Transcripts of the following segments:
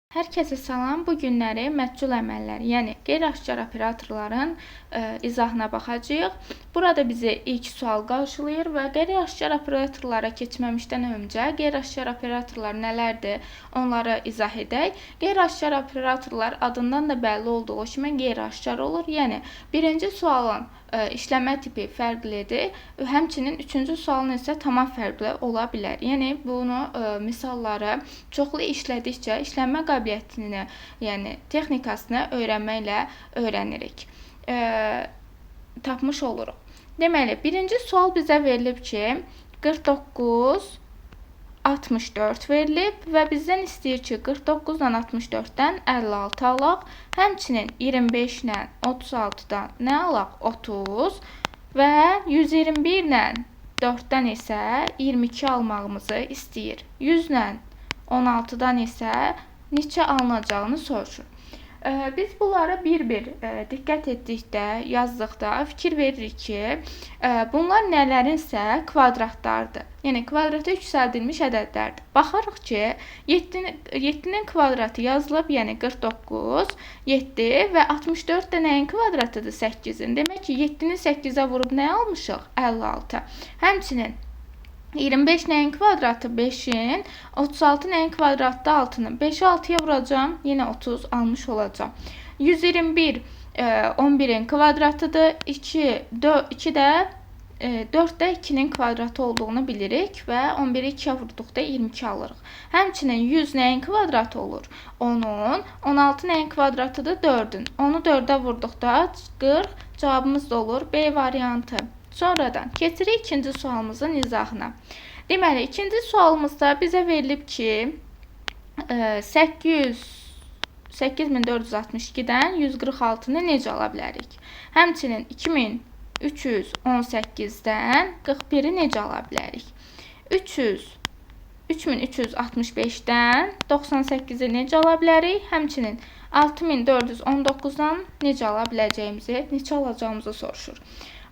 Hər kəsə salam. Bu günləri məhsul əməlləri, yəni qeyri-aşkar operatorların izahına baxacağıq. Burada bizi ilk sual qarşılayır və qeyri-aşkar operatorlara keçməmişdən öncə qeyri-aşkar operatorlar nələrdir, onları izah edək. Qeyri-aşkar operatorlar adından da bəlli olduğu kimi qeyri-aşkar olur. Yəni birinci sualın işləmə tipi fərqlidir. Həmçinin üçüncü sualın isə tamam fərqli ola bilər. Yəni bunu misalları çoxlu işlədikcə işlənmə qabiliyyətini, yəni texnikasını öyrənməklə öyrənirik. Tapmış oluruq. Deməli, birinci sual bizə verilib ki, 49 64 verilib və bizdən istəyir ki, 49-dan 64-dən 56 alaq. Həmçinin 25-lə 36-dan nə alaq? 30 və 121-lə 4-dən isə 22 almağımızı istəyir. 100-lə 16-dan isə neçə alınacağını soruşur. Biz bunlara bir-bir diqqət etdikdə, yazdıqda fikir veririk ki, bunlar nələrinsə kvadratlardır. Yəni kvadrata yüksəldilmiş ədədlərdir. Baxarıq ki, 7-nin kvadratı yazılıb, yəni 49, 7 və 64 də nəyin kvadratıdır? 8-in. Demək ki, 7-ni 8-ə vurub nə almışıq? 56. Həmçinin 25 nəyin kvadratı? 5-in. 36 nəyin kvadratı? 6-nın. 5-i 6-ya vuracam, yenə 30 almış olacam. 121 11-in kvadratıdır. 2 də 4 də 2-nin kvadratı olduğunu bilirik və 11-i 2-yə vurduqda 22 alırıq. Həmçinin 100 nəyin kvadratı olur? 10-un. 16 nəyin kvadratıdır? 4-ün. Onu 4-ə vurduqda 40, cavabımız da olur B variantı. Sonradan keçirik ikinci sualımızın izahına. Deməli, ikinci sualımızda bizə verilib ki, 8462-dən 146-nı necə ala bilərik? Həmçinin 2318-dən 41-i necə ala bilərik? 3365-dən 98-i necə ala bilərik? Həmçinin 6419-dan necə ala biləcəyimizi, neçə alacağımızı soruşur.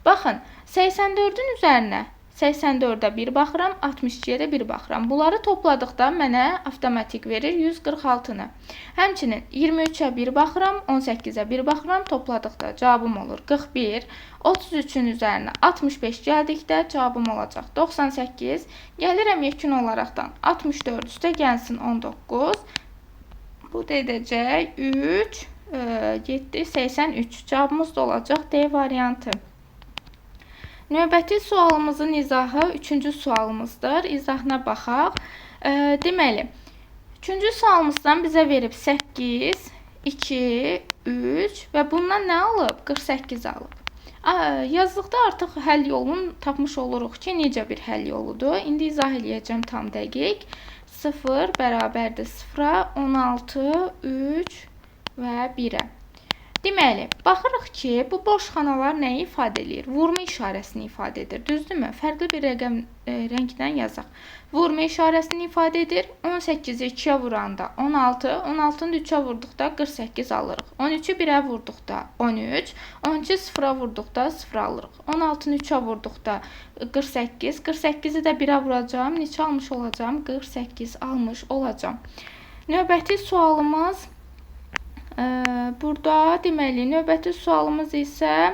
Baxın, 84-ün üzərinə 84-ə 1 baxıram, 62-yə də 1 baxıram. Bunları topladıqda mənə avtomatik verir 146-nı. Həmçinin 23-ə 1 baxıram, 18-ə 1 baxıram, topladıqda cavabım olur 41. 33-ün üzərinə 65 gəldikdə cavabım olacaq 98. Gəlirəm yekun olaraqdan 64 üstə gəlsin 19. Bu da edəcək 3, 7, 83. Cavabımız da olacaq D variantı. Növbəti sualımızın izahı üçüncü sualımızdır. İzahına baxaq. Deməli, üçüncü sualımızdan bizə verib 8, 2, 3 və bundan nə alıb? 48 alıb. Yazdıqda artıq həll yolunu tapmış oluruq ki, necə bir həll yoludur. İndi izah eləyəcəm tam dəqiq. 0 bərabərdir 0-a, 16, 3 və 1-ə. Deməli, baxırıq ki, bu boş xanalar nəyi ifadə edir? Vurma işarəsini ifadə edir, düzdürmü? Fərqli bir rəngdən yazaq. Vurma işarəsini ifadə edir. 18-i 2-yə vuranda 16, 16-nı 3-ə vurduqda 48 alırıq. 13-ü 1-ə vurduqda 13, 12-i 0-a vurduqda 0 alırıq. 16-nı 3-ə vurduqda 48, 48-i də 1-ə vuracam. Neçə almış olacam? 48 almış olacam. Növbəti sualımız burada, deməli, növbəti sualımız isə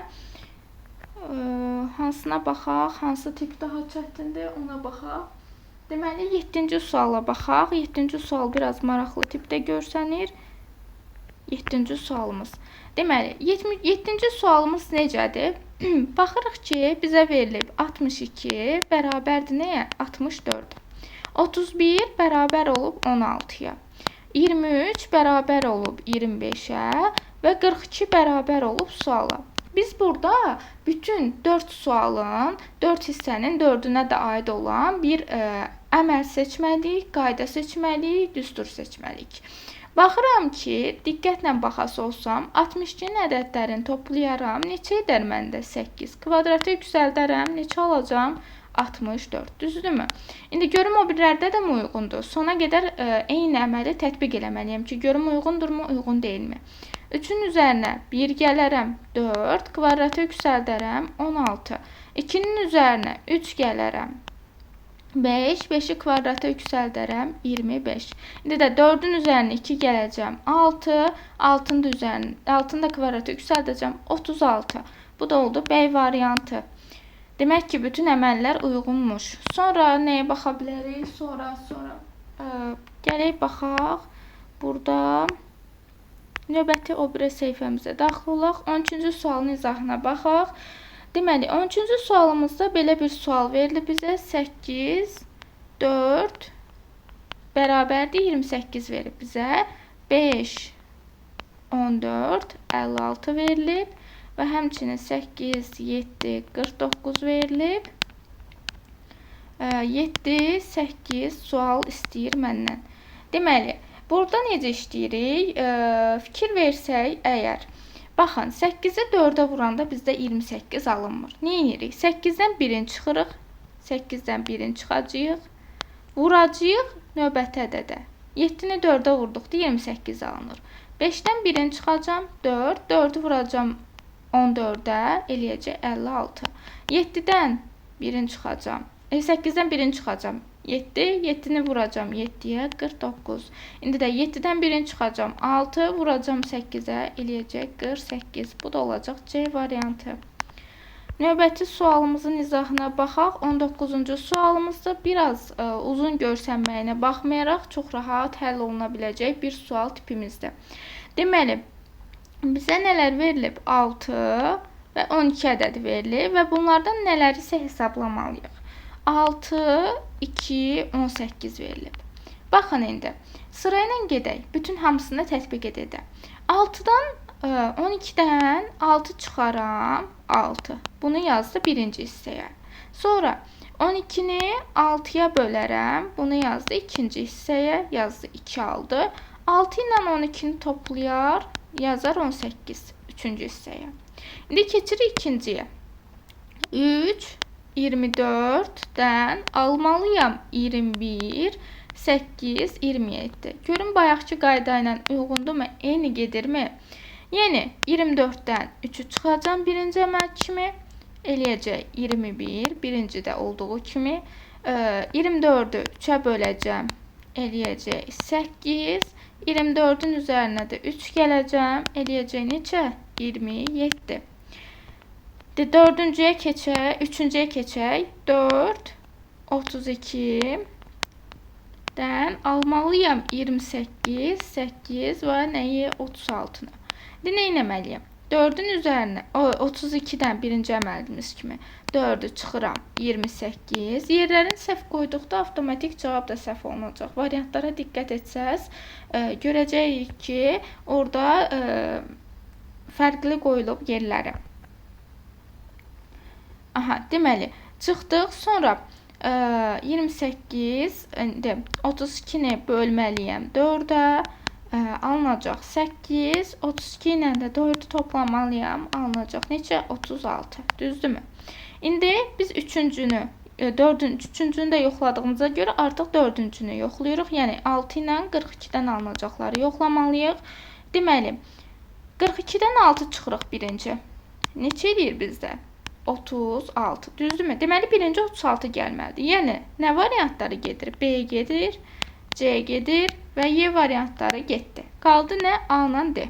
hansına baxaq, hansı tip daha çətindir, ona baxaq. Deməli, 7-ci suala baxaq. 7-ci sual biraz maraqlı tipdə görsənir. 7-ci sualımız. Deməli, 7-ci sualımız necədir? Baxırıq ki, bizə verilib 62 bərabərdir nəyə? 64. 31 bərabər olub 16-ya. 23 bərabər olub 25-ə və 42 bərabər olub suala. Biz burada bütün 4 sualın, 4 hissənin 4-ünə də aid olan bir əməl seçməliyik, qayda seçməliyik, düstur seçməliyik. Baxıram ki, diqqətlə baxası olsam, 62-nin ədədlərini toplayaram, neçə edər məndə? 8. Kvadrata yüksəldərəm, neçə alacam? 64, düzdürmü? İndi görüm o birlərdə də mi uyğundur? Sona qədər eyni əməli tətbiq eləməliyəm ki, görüm uyğundurmu, uyğun deyilmi? 3-ün üzərinə 1 gələrəm, 4, kvadrata yüksəldərəm, 16. 2-nin üzərinə 3 gələrəm, 5, 5'i kvadrata yüksəldərəm, 25. İndi də 4-ün üzərinə 2 gələcəm, 6, 6'nın da kvadrata yüksəldəcəm, 36. Bu da oldu B variantı. Demək ki, bütün əməllər uyğunmuş. Sonra nəyə baxa bilərik? Sonra gələk baxaq. Burada növbəti o biri səhifəmizə daxil olaq. 13-cü sualın izahına baxaq. Deməli, 13-cü sualımızda belə bir sual verildi bizə. 8, 4 bərabərdir 28 verib bizə. 5, 14, 56 verilib. Və həmçinin 8, 7, 49 verilib. 7, 8 sual istəyir məndən. Deməli, burada necə işləyirik? Fikir versək əgər. Baxın, 8'i 4'ə vuranda bizdə 28 alınmır. Nə edirik? 8'dən 1'in çıxırıq. 8'dən 1'in çıxacağıq. Vuracağıq növbəti ədədə. 7'ni 4'ə vurduqda 28 alınır. 5'dən 1'in çıxacam 4. 4'ü vuracam 14'ə eləyəcək 56. 7'dən 1'in çıxacam. 8'dən 1'in çıxacam 7. 7'ni vuracam 7'yə 49. İndi də 7'dən 1'in çıxacam 6. Vuracam 8'ə eləyəcək 48. Bu da olacaq C variantı. Növbəti sualımızın izahına baxaq. 19-cu sualımızda biraz uzun görsənməyinə baxmayaraq çox rahat həll oluna biləcək bir sual tipimizdir. Deməli, bizə nələr verilib? 6 və 12 ədədi verilib və bunlardan nələri isə hesablamalıyıq. 6, 2, 18 verilib. Baxın indi. Sırayla gedək. Bütün hamısını tətbiq edək. 6'dan 12'dən 6 çıxaram. 6. Bunu yazdı birinci hissəyə. Sonra 12'ni 6'ya bölərəm. Bunu yazdı ikinci hissəyə. Yazdı 2 aldı. 6 ilə 12'ni toplayar. Yazar 18. Üçüncü hissəyə. İndi keçirik ikinciyə. 3, 24'dən almalıyam 21, 8, 27. Görün bayaqki qayda ilə uyğundurmu? Eyni gedirmi? Yəni 24'dən 3'ü çıxacam birinci əməl kimi. Eləyəcək 21, birincidə olduğu kimi. 24'ü 3'ə böləcəm. Eləyəcək 8. 24'ün üzərinə də 3 gələcəm. Eləyəcək neçə? 27. Dördüncüyə keçək, üçüncüyə keçək. 4, 32'dən almalıyam 28, 8 və nəyi? 36'nı. İndi nə etməliyəm? 4'ün üzərinə, 32'dən birinci əməlimiz kimi 4'ü çıxıram 28. Yerlərini səhv qoyduqda avtomatik cavab da səhv olunacaq. Variantlara diqqət etsəz, görəcəyik ki, orada fərqli qoyulub yerləri. Aha, deməli, çıxdıq. Sonra 28, 32'ni bölməliyəm 4'ə, alınacaq 8, 32 ilə də 4'ü toplamalıyam, alınacaq neçə? 36, düzdürmü? İndi biz üçüncünü də yoxladığımıza görə artıq dördüncünü yoxlayırıq. Yəni 6 ilə 42'dən alınacaqları yoxlamalıyıq. Deməli, 42'dən 6 çıxırıq birinci. Neçə eləyir bizdə? 36. Düzdürmü? Deməli, birinci 36 gəlməlidir. Yəni, nə variantları gedir? B gedir, C gedir və Y variantları getdi. Qaldı nə? A ilə D.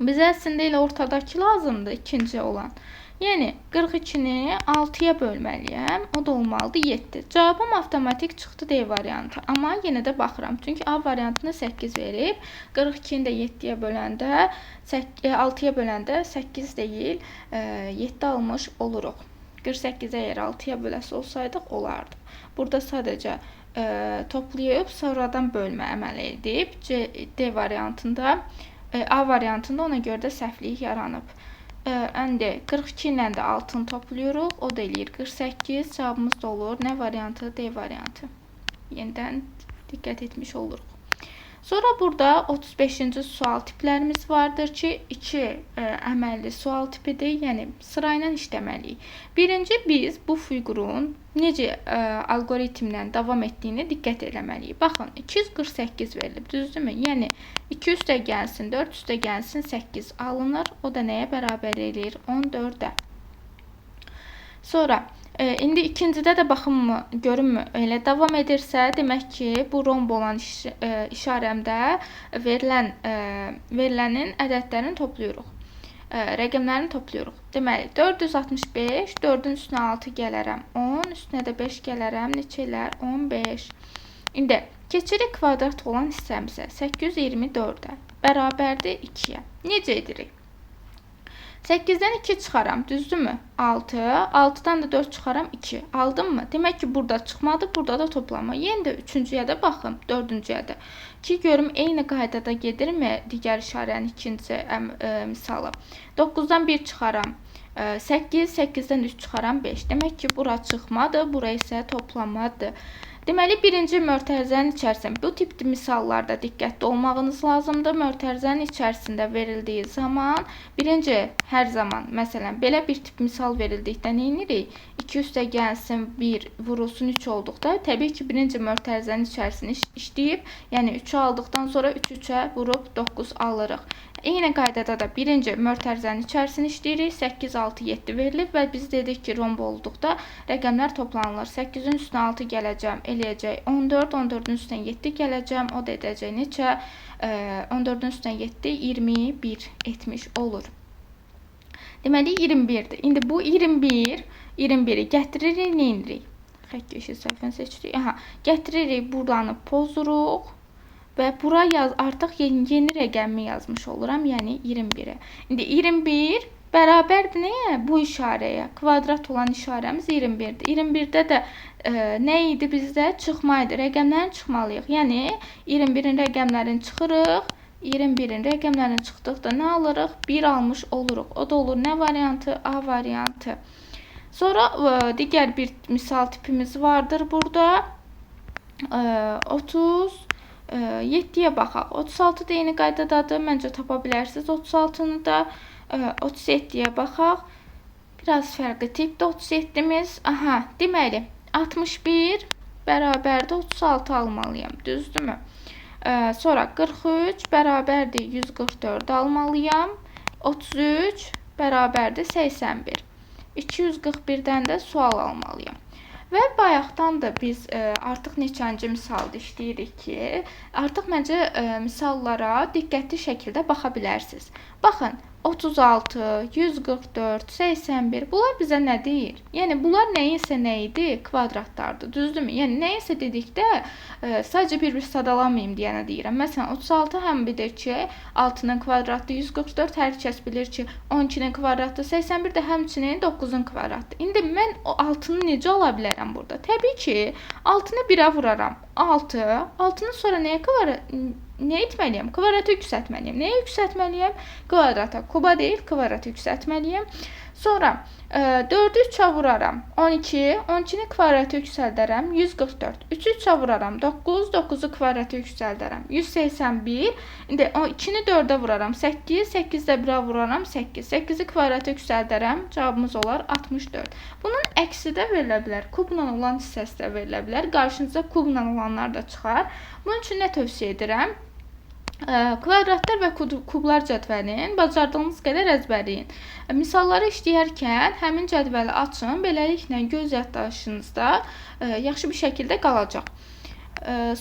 Bizə əslində elə ortadakı lazımdır, ikinci olan. Yəni, 42'ni 6'ya bölməliyəm. O da olmalıdır 7. Cavabım avtomatik çıxdı D variantı. Amma yenə də baxıram. Çünki A variantını 8 verib. 42'ni də 7'yə böləndə, 6'ya böləndə 8 deyil, 7 almış oluruq. 48'e əgər 6'ya böləsi olsaydıq, olardı. Burada sadəcə toplayıb, sonradan bölmə əməl edib. D variantında, A variantında ona görə də səhvlik yaranıb. Əndi 42 ilə də 6'ını toplayırıq. O da eləyir 48. Cavabımız da olur. Nə variantı? D variantı. Yenidən diqqət etmiş oluruq. Sonra burada 35-ci sual tiplərimiz vardır ki, 2 əməlli sual tipidir. Yəni, sırayla işləməliyik. Birinci, biz bu fiqurun necə algoritmlə davam etdiyini diqqət eləməliyik. Baxın, 248 verilib, düzdürmü? Yəni, 2 üstə gəlsin, 4 üstə gəlsin, 8 alınır. O da nəyə bərabər eləyir? 14'ə. Sonra İndi ikincidə də baxınmı, görünmü, elə davam edirsə, demək ki, bu romb olan işarəmdə verilənin ədədlərini toplayırıq. Rəqəmlərini toplayırıq. Deməli, 465, 4-ün üstünə 6 gələrəm, 10, üstünə də 5 gələrəm, neçə elər? 15. İndi keçirik kvadrat olan hissəmizə, 824-ə, bərabərdir 2-yə. Necə edirik? 8-dən 2 çıxaram, düzdürmü? 6, 6-dan da 4 çıxaram, 2. Aldım mı? Demək ki, burada çıxmadı, burada da toplanma. Yenə də 3-cüyə də baxım, 4-cüyə də. Ki, görüm, eyni qaydada gedirmi digər işarənin ikinci misalı. 9-dan 1 çıxaram, 8, 8-dən 3 çıxaram, 5. Demək ki, bura çıxmadı, bura isə toplanmadır. Deməli, birinci mötərizənin içərisində bu tip misallarda diqqətli olmağınız lazımdır. Mötərizənin içərisində verildiyi zaman, birinci hər zaman, məsələn, belə bir tip misal verildikdə nə edirik? 2 üstə gəlsin 1, vurulsun 3 olduqda, təbii ki, birinci mötərizənin içərisini işləyib, yəni 3-ü aldıqdan sonra 3-3-ə vurub 9 alırıq. Eyni qaydada da birinci mötərizənin içərisini işləyirik. 8, 6, 7 verilib və biz dedik ki, romb olduqda rəqəmlər toplanılır. 8-in üstünə 6 gələcəm, eləyəcək 14, 14-ün üstünə 7 gələcəm, o da edəcək neçə? 14-ün üstünə 7, 21 etmiş olur. Deməli, 21-dir. İndi bu 21-i gətiririk, nə edirik? Xətt yeşil səhvəni seçirik. Gətiririk, buradanı pozuruq. Və bura artıq yeni rəqəmi yazmış oluram, yəni 21-ə. İndi 21 bərabərdir nəyə? Bu işarəyə. Kvadrat olan işarəmiz 21-dir. 21-də də nə idi bizdə? Çıxma idi. Rəqəmlərin çıxmalıyıq. Yəni 21-in rəqəmlərini çıxırıq. 21-in rəqəmlərini çıxdıqda nə alırıq? 1 almış oluruq. O da olur nə variantı? A variantı. Sonra digər bir misal tipimiz vardır burada. 7-yə baxaq. 36 da eyni qaydadadır. Məncə tapa bilərsiniz 36-nı da. 37-yə baxaq. Biraz fərqli tipdə 37-miz. Deməli, 61 bərabərdir 36 almalıyam. Düzdürmü? Sonra 43 bərabərdir 144 almalıyam. 33 bərabərdir 81. 241-dən də sual almalıyam. Və bayaqdan da biz artıq neçənci misalda işləyirik ki, artıq məncə misallara diqqətli şəkildə baxa bilərsiniz. Baxın, 36, 144, 81, bunlar bizə nə deyir? Yəni, bunlar nəyinsə nə idi? Kvadratlardır, düzdürmü? Yəni, nəyinsə dedikdə, sadəcə bir sadalamayım deyənə deyirəm. Məsələn, 36 həm bilir ki, 6-nın kvadratı 144, hər kəs bilir ki, 12-nin kvadratı 81 də həmçinin 9-un kvadratı. İndi mən o 6-nı necə ala bilərəm burada? Təbii ki, 6-nı 1-ə vuraram. 6, 6-nın sonra nə etməliyəm? Kvadratı yüksəltməliyəm. Nəyə yüksəltməliyəm? Kvadrata. Kuba deyil, kvadrata yüksəltməliyəm. Sonra 4-ü 3-ə vuraram. 12, 12-ni kvadratı yüksəldərəm. 144. 3-ü 3-ə vuraram. 9, 9-u kvadratı yüksəldərəm. 181. İndi 2-ni 4-ə vuraram. 8, 8-də 1-ə vuraram. 8. 8-i kvadratı yüksəldərəm. Cavabımız olar 64. Bunun əksi də verilə bilər. Kubla olan hissəsi də verilə bilər. Qarşınıza kubla olanlar da çıxar. Bunun üçün nə tövsiyə edirəm? Kvadratlar və kublar cədvəlini bacardığınız qədər əzbərləyin. Misalları işləyərkən həmin cədvəli açın, beləliklə göz yaddaşınızda yaxşı bir şəkildə qalacaq.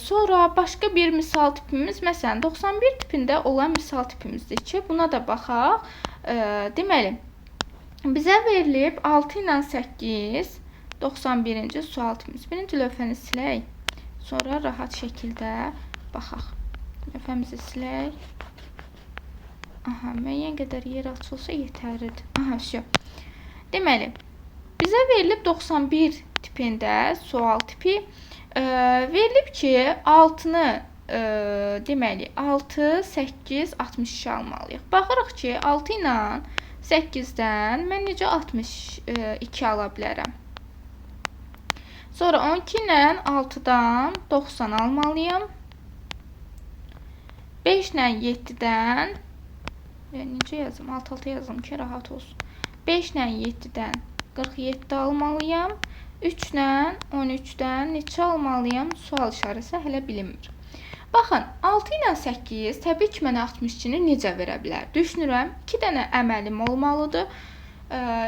Sonra başqa bir misal tipimiz, məsələn, 91 tipində olan misal tipimizdir ki, buna da baxaq. Deməli, bizə verilib 6 ilə 8, 91-ci sual tipimiz. Birinci lövhəni silək, sonra rahat şəkildə baxaq. Lövhəmizi silək. Müəyyən qədər yer açılsa yetərlidir. Deməli, bizə verilib 91 tipində sual tipi. Verilib ki, 6-nı, deməli, 6, 8, 62 almalıyıq. Baxırıq ki, 6 ilə 8-dən mən necə 62 ala bilərəm? Sonra 12 ilə 6-dan 90 almalıyam. 5 ilə 7-dən, necə yazım? Alt-alta yazım ki, rahat olsun. 5 ilə 7-dən 47 almalıyam. 3 ilə 13-dən neçə almalıyam? Sual işarəsi hələ bilinmir. Baxın, 6 ilə 8 təbii ki, mənə 62-ni necə verə bilər? Düşünürəm, 2 dənə əməlim olmalıdır.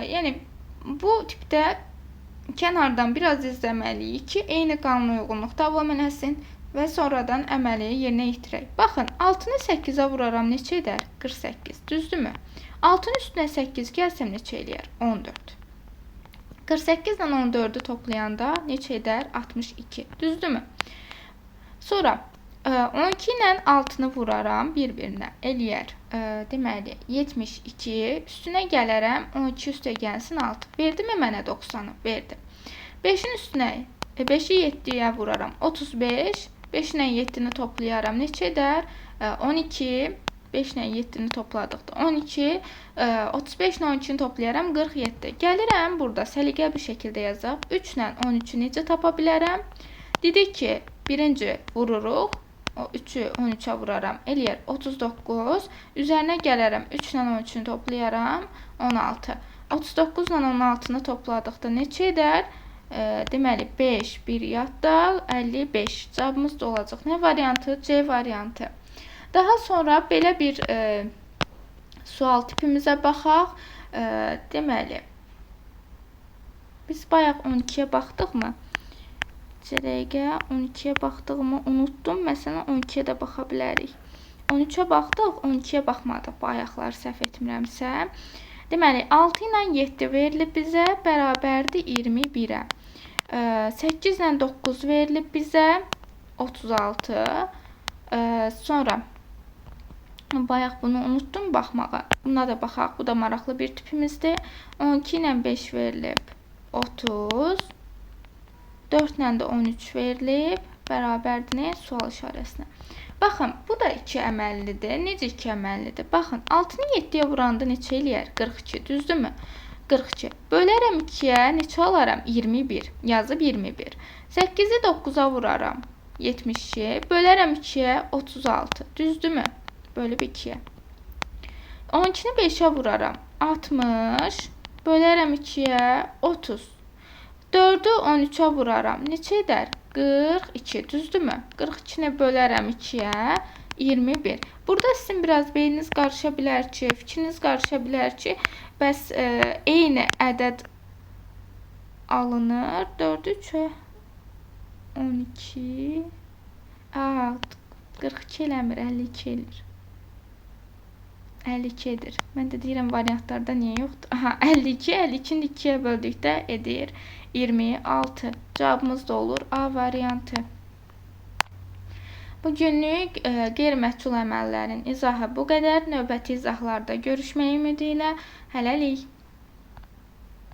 Yəni, bu tipdə kənardan biraz izləməliyik ki, eyni qanuna uyğunluq davam eləsin və sonradan əməli yerinə yetirək. Baxın, 6-nı 8-ə vuraram, neçə edər? 48, düzdürmü? 6-nın üstünə 8 gəlsəm neçə eləyər? 14. 48 ilə 14-ü toplayanda neçə edər? 62, düzdürmü? Sonra 12 ilə 6-nı vuraram bir-birinə, eləyər. Deməli, 72, üstünə gələrəm, 12 üstə gəlsin 6. Verdimi mənə 90-ı? Verdi. 5-in üstünə, 5-i 7-yə vuraram, 35. 5 ilə 7-ni toplayaram, neçə edər? 12, 5 ilə 7-ni topladıqda 12, 35 ilə 12-ni toplayaram, 47. Gəlirəm, burada səliqəli bir şəkildə yazaq. 3 ilə 13-ü necə tapa bilərəm? Dedik ki, birinci vururuq, o 3-ü 13-ə vuraram, eləyər 39. Üzərinə gələrəm, 3 ilə 13-ünü toplayaram, 16. 39 ilə 16-nı topladıqda neçə edər? Deməli, 5, 1 yadda, 55. Cavabımız da olacaq. Nə variantı? C variantı. Daha sonra belə bir sual tipimizə baxaq. Deməli, biz bayaq 12-yə baxdıqmı? Dəqiqə 12-yə baxdığımı unutdum. Məsələn, 12-yə də baxa bilərik. 13-ə baxdıq, 12-yə baxmadıq. Bayaqlar səhv etmirəmsə. Deməli, 6 ilə 7 verilib bizə, bərabərdir 21-ə. 8 ilə 9 verilib bizə, 36. Sonra, bayaq bunu unutdum baxmağa. Buna da baxaq, bu da maraqlı bir tipimizdir. 12 ilə 5 verilib, 30. 4 ilə də 13 verilib, bərabərdir nə? Sual işarəsinə. Baxın, bu da 2 əməllidir. Necə 2 əməllidir? Baxın, 6-nı 7-yə vuranda neçə eləyər? 42, düzdürmü? 42. Bölərəm 2-yə, neçə alaram? 21. Yazıb 21. 8-i 9-a vuraram. 72. Bölərəm 2-yə, 36. Düzdürmü? Bölüb 2-yə. 12-ni 5-ə vuraram. 60. Bölərəm 2-yə, 30. 4-ü 13-ə vuraram. Neçə edər? 42, düzdürmü? 42-ni bölərəm 2-yə, 21. Burada sizin biraz beyniniz qarışa bilər ki, fikriniz qarışa bilər ki, bəs eyni ədəd alınır. 4-ü 3-ə 12, 42 eləmir, 52 eləyir. 52 edir. Mən də deyirəm variantlarda niyə yoxdur? Aha, 52, 52-ni 2-yə böldükdə edir 26. Cavabımız da olur A variantı. Bugünlük qeyri-məhsul əməllərin izahı bu qədər. Növbəti izahlarda görüşmək ümidi ilə hələlik.